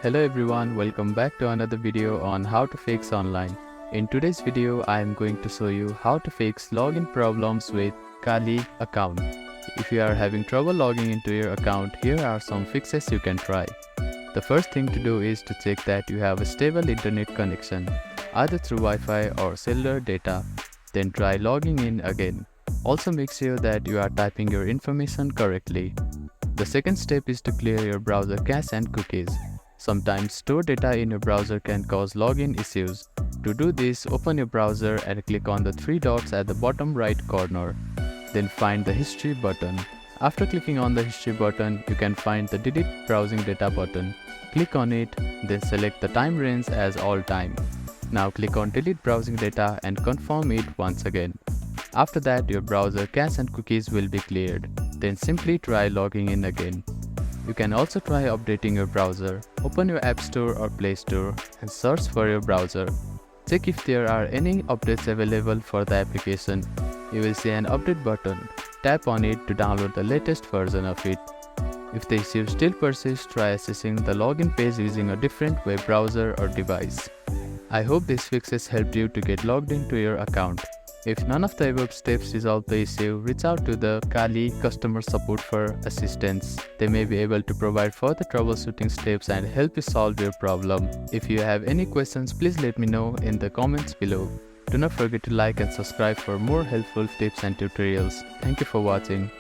Hello everyone, welcome back to another video on how to fix online. In today's video, I am going to show you how to fix login problems with Kali account. If you are having trouble logging into your account, here are some fixes you can try. The first thing to do is to check that you have a stable internet connection, either through Wi-Fi or cellular data. Then try logging in again. Also make sure that you are typing your information correctly. The second step is to clear your browser cache and cookies. Sometimes stored data in your browser can cause login issues. To do this, open your browser and click on the three dots at the bottom right corner. Then find the History button. After clicking on the History button, you can find the Delete Browsing Data button. Click on it, then select the time range as all time. Now click on Delete Browsing Data and confirm it once again. After that, your browser cache and cookies will be cleared. Then simply try logging in again. You can also try updating your browser. Open your App Store or Play Store and search for your browser. Check if there are any updates available for the application. You will see an update button. Tap on it to download the latest version of it. If the issue still persists, try accessing the login page using a different web browser or device. I hope these fixes helped you to get logged into your account. If none of the above steps resolve the issue, reach out to the Kali customer support for assistance. They may be able to provide further troubleshooting steps and help you solve your problem. If you have any questions, please let me know in the comments below. Do not forget to like and subscribe for more helpful tips and tutorials. Thank you for watching.